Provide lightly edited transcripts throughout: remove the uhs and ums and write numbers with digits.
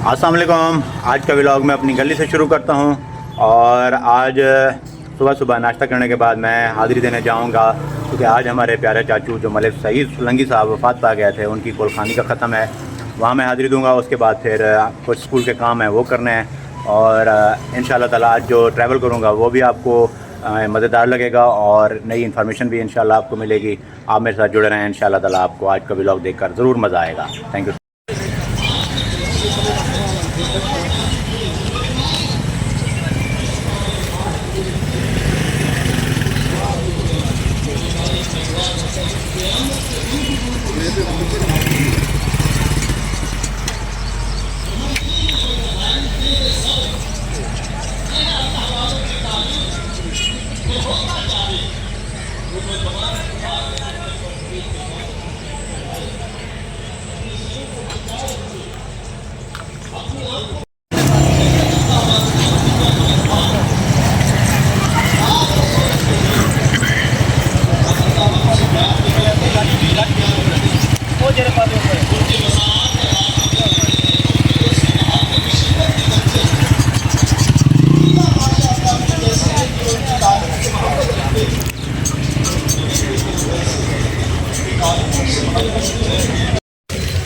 अस्सलाम वालेकुम। आज का व्लॉग मैं अपनी गली से शुरू करता हूँ। और आज सुबह सुबह नाश्ता करने के बाद मैं हाज़िरी देने जाऊँगा, क्योंकि आज हमारे प्यारे चाचू जो मलिक सईद सोलंकी साहब वफ़ात पा गए थे, उनकी कुलखानी का ख़त्म है। वहाँ मैं हाज़िरी दूँगा। उसके बाद फिर कुछ स्कूल के काम हैं वो करने हैं। और इंशाअल्लाह ताला आज जो ट्रैवल करूँगा वो भी आपको मज़ेदार लगेगा और नई इन्फॉर्मेशन भी इंशाअल्लाह आपको मिलेगी। आप मेरे साथ जुड़े रहें। इंशाअल्लाह ताला आपको आज का व्लॉग देखकर ज़रूर मज़ा आएगा। Thank you.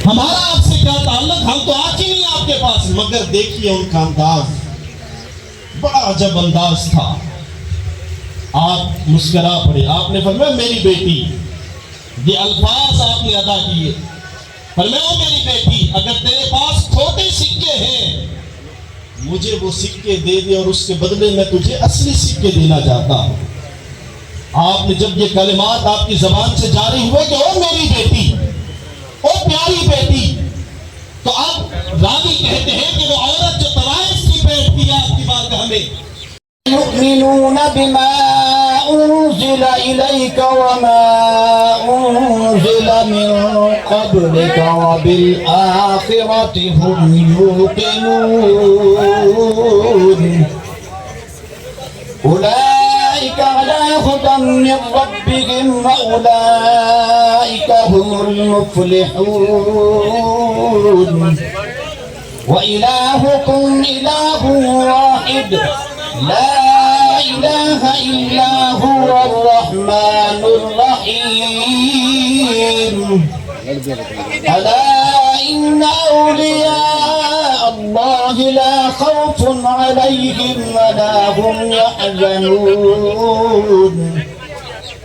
हमारा आपसे क्या ताल्लुक, हम तो आज ही नहीं आपके पास, मगर देखिए उनका अंदाज बड़ा अजब अंदाज था। आप मुस्कुरा पड़े, आपने फरमाया मेरी बेटी, ये अल्फाज आपने अदा किए। फरमाया मेरी बेटी, अगर तेरे पास खोटे सिक्के हैं मुझे वो सिक्के दे दे और उसके बदले में तुझे असली सिक्के देना चाहता हूं। आपने जब ये कलिमात आपकी जबान से जारी हुए कि ओ मेरी बेटी, ओ प्यारी बेटी, तो अब रावी कहते हैं कि वो औरत जो तवाइफ की बैठती है आपकी बारगाह में, युमिनून बिमा उनज़िला इलैका वमा उनज़िला मिन क़ब्लिका व बिल आखिरति हुम यूक़िनून। उलाइका अला हुदम मिन रब्बिहिम व उलाइका हुमुल मुफ़्लिहून। व इलाहुकुम इलाहुन वाहिद ला इलाहा इल्ला हुवल रहमानुर रहीम। अला इन्ना औलिया अल्लाहि ला खौफुन अलैहिम वला हुम यहज़नून।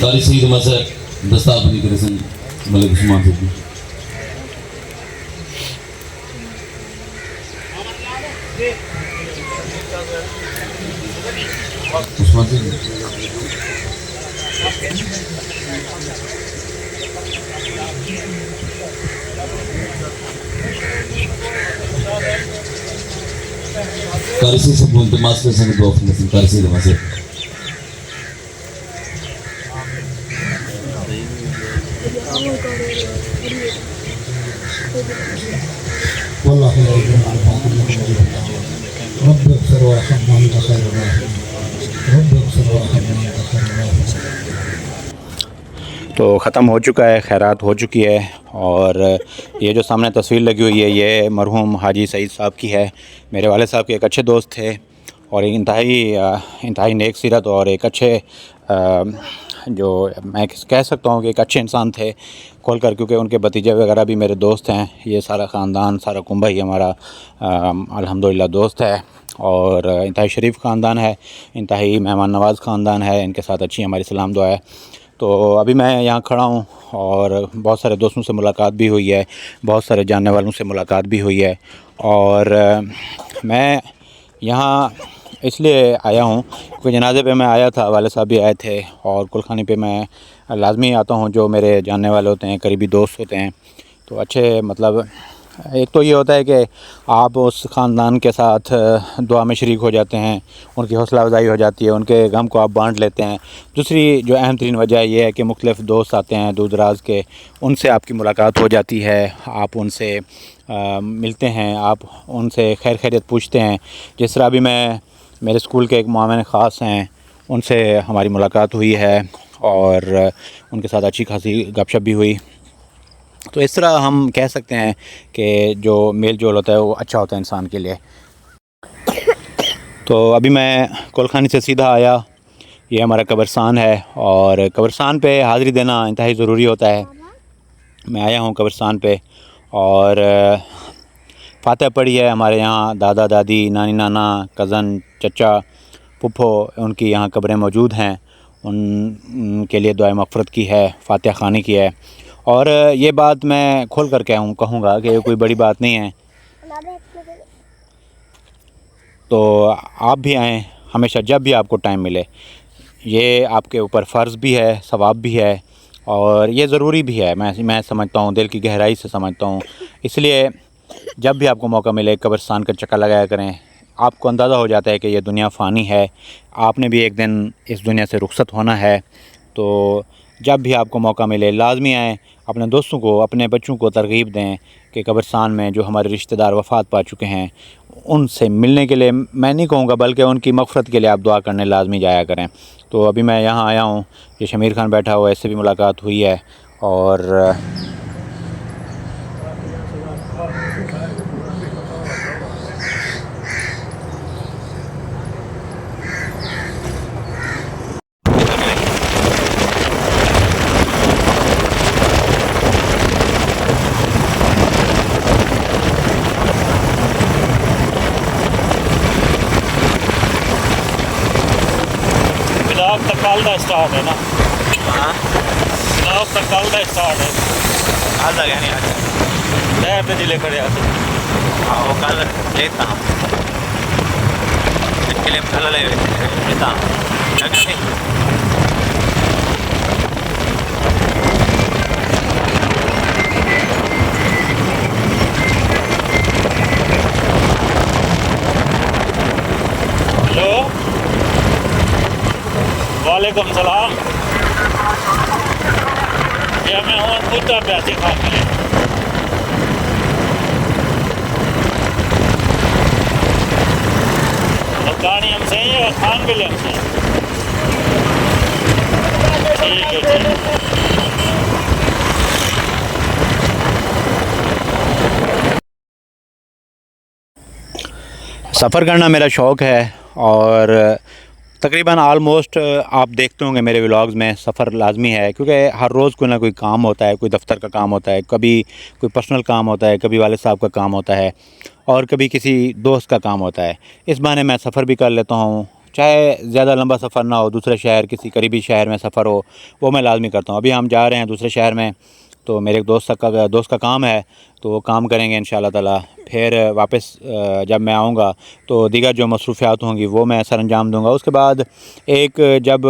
कारी सईद मज़हब दस्ताबनी के रसन मलिक उस्मान से उस्मान से कारी सईद से बोलते मास्क के संग दो अपने कारी सईद मज़हब तो ख़त्म हो चुका है, खैरात हो चुकी है। और ये जो सामने तस्वीर लगी हुई है ये मरहूम हाजी सईद साहब की है। मेरे वाले साहब के एक अच्छे दोस्त थे और इंतहाई नेक सीरत और एक अच्छे जो मैं कह सकता हूँ कि एक अच्छे इंसान थे खोल कर, क्योंकि उनके भतीजे वगैरह भी मेरे दोस्त हैं। ये सारा ख़ानदान, सारा कुंबा ही हमारा अल्हम्दुलिल्लाह दोस्त है और इंतहाई शरीफ ख़ानदान है, इंतहाई मेहमान नवाज़ ख़ानदान है। इनके साथ अच्छी हमारी सलाम दुआ है। तो अभी मैं यहाँ खड़ा हूँ और बहुत सारे दोस्तों से मुलाकात भी हुई है, बहुत सारे जानने वालों से मुलाकात भी हुई है। और मैं यहाँ इसलिए आया हूँ क्योंकि जनाजे पे मैं आया था, वाले साहब भी आए थे और कुलखानी पे मैं लाजमी आता हूँ। जो मेरे जानने वाले होते हैं, करीबी दोस्त होते हैं, तो अच्छे मतलब एक तो ये होता है कि आप उस ख़ानदान के साथ दुआ में शरीक हो जाते हैं, उनकी हौसला अफ़ज़ाई हो जाती है, उनके गम को आप बांट लेते हैं। दूसरी जो अहम तरीन वजह ये है कि मुख्तलिफ़ दोस्त आते हैं दूर दराज के, उनसे आपकी मुलाकात हो जाती है, आप उनसे मिलते हैं, आप उनसे खैर खैरियत पूछते हैं। जिस तरह अभी मैं मेरे स्कूल के एक मामन ख़ास हैं, उनसे हमारी मुलाकात हुई है और उनके साथ अच्छी खासी गपशप भी हुई। तो इस तरह हम कह सकते हैं कि जो मेल जोल होता है वो अच्छा होता है इंसान के लिए। तो अभी मैं कोलखानी से सीधा आया, ये हमारा कब्रस्तान है और कब्रस्तान पे हाज़िरी देना इंतहाई ज़रूरी होता है। मैं आया हूँ कब्रस्तान पे और फातिहा पढ़ी है। हमारे यहाँ दादा दादी, नानी नाना, कज़न, चचा, फूफो, उनकी यहाँ कब्रें मौजूद हैं। उनके लिए दुआ मग़फ़िरत की है, फातिहा ख़वानी की है। और ये बात मैं खोल कर कहूँगा कि कोई बड़ी बात नहीं है। तो आप भी आएँ हमेशा, जब भी आपको टाइम मिले। ये आपके ऊपर फ़र्ज़ भी है, सवाब भी है और ये ज़रूरी भी है। मैं समझता हूँ, दिल की गहराई से समझता हूँ। इसलिए जब भी आपको मौका मिले कब्रिस्तान का चक्कर लगाया करें। आपको अंदाज़ा हो जाता है कि ये दुनिया फ़ानी है, आपने भी एक दिन इस दुनिया से रुखसत होना है। तो जब भी आपको मौका मिले लाज़मी आएँ, अपने दोस्तों को, अपने बच्चों को तरग़ीब दें कि कब्रिस्तान में जो हमारे रिश्तेदार वफ़ात पा चुके हैं, उनसे मिलने के लिए मैं नहीं कहूँगा, बल्कि उनकी मग़फ़िरत के लिए आप दुआ करने लाज़मी जाया करें। तो अभी मैं यहाँ आया हूँ, ये शमीर खान बैठा हुआ है, इससे भी मुलाकात हुई है। और ब्लॉग तक कल का स्टार्ट है ना? हाँ, ब्लॉग तक कल का स्टार्ट है। आज आ गया नहीं, आज नए पे जिले खड़े आते वो कल लेता हूँ, इसके लिए कल लेता हूँ। हेलो, वालेकुम सलाम। ये मैं हूँ कुत्ता प्यासी खान मिले। कहानी हमसे ही है, खान मिले हमसे। ठीक है, ठीक है। सफ़र करना मेरा शौक़ है और तकरीबन आलमोस्ट आप देखते होंगे मेरे व्लॉग्स में सफ़र लाज़मी है, क्योंकि हर रोज़ कोई ना कोई काम होता है। कोई दफ़्तर का काम होता है, कभी कोई पर्सनल काम होता है, कभी वालिद साहब का काम होता है और कभी किसी दोस्त का काम होता है। इस बहाने मैं सफ़र भी कर लेता हूँ, चाहे ज़्यादा लंबा सफ़र ना हो, दूसरे शहर, किसी करीबी शहर में सफ़र हो, वो मैं लाज़मी करता हूँ। अभी हम जा रहे हैं दूसरे शहर में, तो मेरे एक दोस्त का काम है, तो वो काम करेंगे इंशाल्लाह ताला। फिर वापस जब मैं आऊँगा तो दीगर जो मसरूफ़ियात होंगी वो मैं सर अंजाम दूँगा। उसके बाद एक जब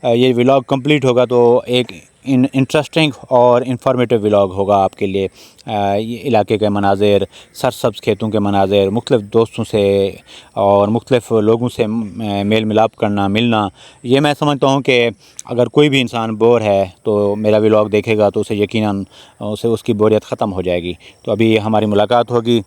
ये व्लॉग कंप्लीट होगा तो एक इंटरेस्टिंग और इंफॉर्मेटिव व्लॉग होगा आपके लिए। ये इलाके के मनाज़िर, सरसब्ज़ खेतों के मनाज़िर, मुख्तलिफ़ दोस्तों से और मुख्तलिफ़ लोगों से मेल मिलाप करना, मिलना। ये मैं समझता हूँ कि अगर कोई भी इंसान बोर है तो मेरा व्लॉग देखेगा तो उसे यकीनन उसे उसकी बोरियत ख़त्म हो जाएगी। तो अभी हमारी मुलाकात होगी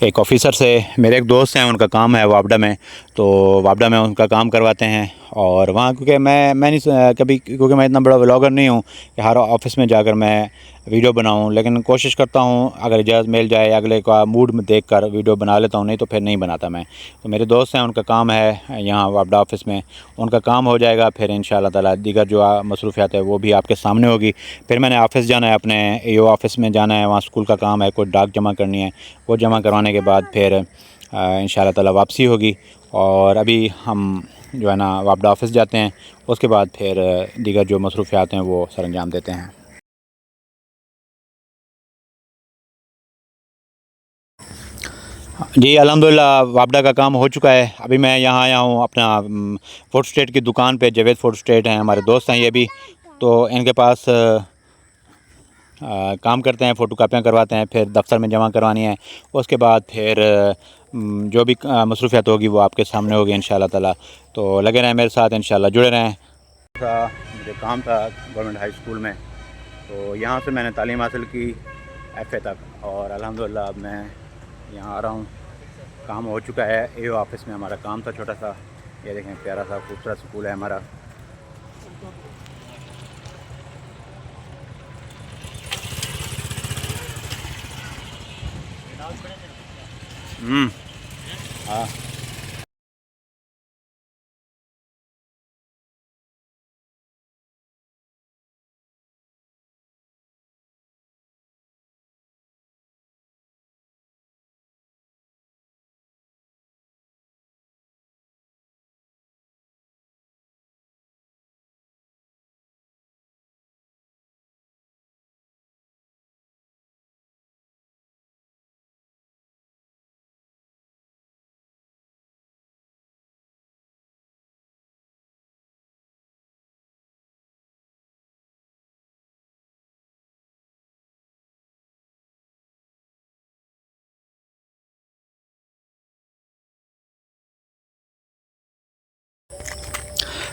एक ऑफ़िसर से। मेरे एक दोस्त हैं, उनका काम है वापडा में, तो वापडा में उनका काम करवाते हैं। और वहाँ क्योंकि मैं नहीं कभी, क्योंकि मैं इतना बड़ा व्लॉगर नहीं हूँ कि हर ऑफ़िस में जाकर मैं वीडियो बनाऊँ, लेकिन कोशिश करता हूँ अगर इजाज़त मिल जाए, अगले का मूड में देख कर वीडियो बना लेता हूँ, नहीं तो फिर नहीं बनाता मैं। तो मेरे दोस्त हैं, उनका काम है यहाँ वापडा ऑफ़िस में, उनका काम हो जाएगा, फिर इंशाअल्लाह ताला दीगर जो मसरूफ़ियात है वो भी आपके सामने होगी। फिर मैंने ऑफ़िस जाना है, अपने AO ऑफ़िस में जाना है, वहाँ स्कूल का काम है, कोई डाक जमा करनी है, वो जमा करवाने के बाद फिर इंशाअल्लाह ताला वापसी होगी। और अभी हम जो है ना वापडा ऑफ़िस जाते हैं, उसके बाद फिर दीगर जो मसरूफ़ियात हैं वो सर अंजाम देते हैं। जी अल्हम्दुलिल्लाह वापडा का काम हो चुका है। अभी मैं यहाँ आया हूँ अपना फोटो स्टेट की दुकान पे। जावेद फोटो स्टेट हैं, हमारे दोस्त हैं ये भी, तो इनके पास काम करते हैं, फ़ोटो कापियाँ करवाते हैं, फिर दफ्तर में जमा करवानी है। उसके बाद फिर जो भी मसरूफियत होगी वो आपके सामने होगी इंशाल्लाह ताला। तो लगे रहें मेरे साथ, इंशाल्लाह जुड़े रहें। मुझे काम था गवर्नमेंट हाई स्कूल में, तो यहाँ से मैंने तालीम हासिल की FA तक, और अल्हम्दुलिल्लाह अब मैं यहाँ आ रहा हूँ। काम हो चुका है। AO ऑफिस में हमारा काम था छोटा सा। ये देखें प्यारा सा खूबसूरत स्कूल है हमारा। हाँ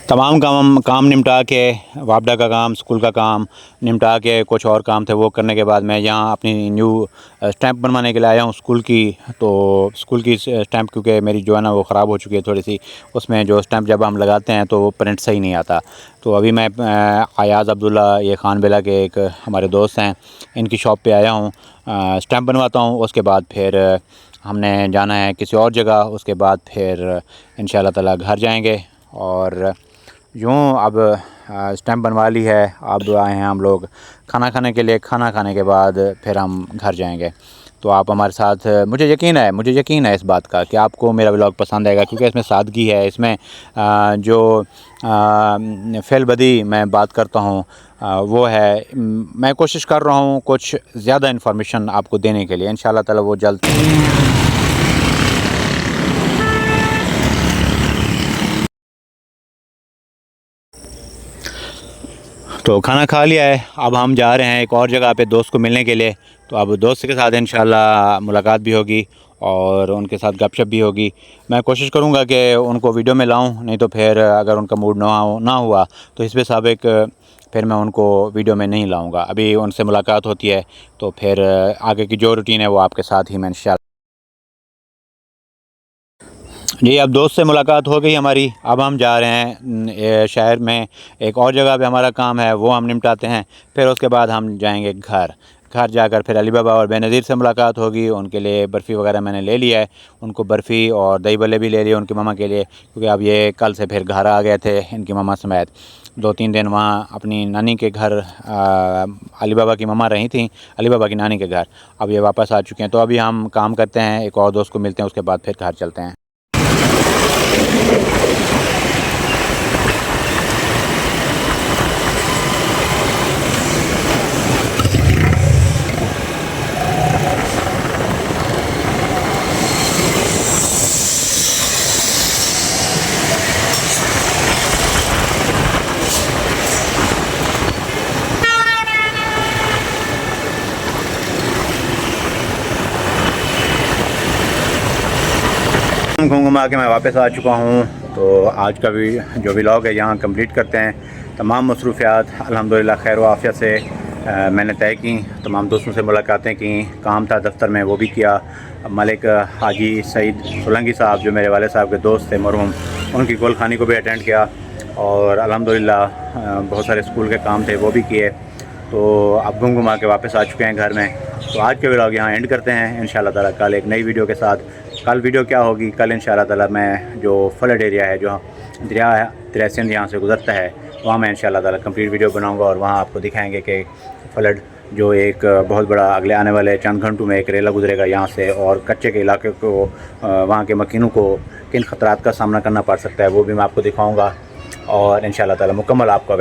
तमाम काम निपटा के, वापडा का काम, स्कूल का काम निपटा के, कुछ और काम थे वो करने के बाद मैं यहाँ अपनी न्यू स्टैंप बनवाने के लिए आया हूँ स्कूल की। तो स्कूल की स्टैंप क्योंकि मेरी जो है ना वो ख़राब हो चुकी है थोड़ी सी, उसमें जो स्टैंप जब हम लगाते हैं तो वो प्रिंट सही नहीं आता। तो अभी मैं अयाज़ अब्दुल्ला ये खान बिला के एक हमारे दोस्त हैं, इनकी शॉप पर आया हूँ, स्टैंप बनवाता हूँ। उसके बाद फिर हमने जाना है किसी और जगह, उसके बाद फिर इंशाल्लाह ताला घर जाएंगे। और यूँ अब स्टैंप बनवा ली है, अब आए हैं हम लोग खाना खाने के लिए। खाना खाने के बाद फिर हम घर जाएंगे। तो आप हमारे साथ, मुझे यकीन है इस बात का कि आपको मेरा व्लॉग पसंद आएगा, क्योंकि इसमें सादगी है। इसमें जो फेल-बदी मैं बात करता हूँ वो है, मैं कोशिश कर रहा हूँ कुछ ज़्यादा इन्फॉर्मेशन आपको देने के लिए। इंशाल्लाह ताला वो जल्द। तो खाना खा लिया है, अब हम जा रहे हैं एक और जगह पे दोस्त को मिलने के लिए। तो अब दोस्त के साथ इंशाल्लाह मुलाकात भी होगी और उनके साथ गपशप भी होगी। मैं कोशिश करूँगा कि उनको वीडियो में लाऊं, नहीं तो फिर अगर उनका मूड ना हुआ तो हिस्बे साबिक फिर मैं उनको वीडियो में नहीं लाऊंगा। अभी उनसे मुलाकात होती है तो फिर आगे की जो रूटीन है वो आपके साथ ही मैं इंशाल्लाह। जी अब दोस्त से मुलाकात हो गई हमारी, अब हम जा रहे हैं शहर में एक और जगह पे हमारा काम है, वो हम निपटाते हैं। फिर उसके बाद हम जाएंगे घर जाकर फिर अली बाबा और बेनज़ीर से मुलाकात होगी। उनके लिए बर्फ़ी वगैरह मैंने ले लिया है, उनको बर्फ़ी और दही बल्ले भी ले लिए उनकी मम्मा के लिए, क्योंकि अब ये कल से फिर घर आ गए थे इनकी मम्मा समेत। 2-3 दिन वहाँ अपनी नानी के घर, अली बाबा की मम्मा रही थी अली बाबा की नानी के घर, अब ये वापस आ चुके हैं। तो अभी हम काम करते हैं, एक और दोस्त को मिलते हैं, उसके बाद फिर घर चलते हैं। घूम घुमा के मैं वापस आ चुका हूँ। तो आज का भी जो व्लॉग है यहाँ कंप्लीट करते हैं। तमाम मसरूफियात अल्हम्दुलिल्लाह खैर व आफियत से मैंने तय की, तमाम दोस्तों से मुलाकातें की, काम था दफ्तर में वो भी किया। मलिक हाजी सईद सोलंकी साहब जो मेरे वाले साहब के दोस्त थे मरहूम, उनकी गोलखानी को भी अटेंड किया, और अल्हम्दुलिल्लाह बहुत सारे स्कूल के काम थे वो भी किए। तो अब घूम घुमा के वापस आ चुके हैं घर में। तो आज के व्लॉग यहाँ एंड करते हैं इंशाल्लाह ताला कल एक नई वीडियो के साथ। कल वीडियो क्या होगी, कल इंशाल्लाह ताला मैं जो फ्लड एरिया है, जो दरिया सिंध यहाँ से गुजरता है, वहाँ मैं इंशाल्लाह ताला कंप्लीट वीडियो बनाऊँगा, और वहाँ आपको दिखाएँगे कि फ्लड जो एक बहुत बड़ा अगले आने वाले चंद घंटों में एक रेला गुजरेगा यहाँ से, और कच्चे के इलाके को, वहाँ के मकीनों को किन ख़तरात का सामना करना पड़ सकता है वो भी मैं आपको दिखाऊँगा, और इंशाल्लाह ताला मुकम्मल आपको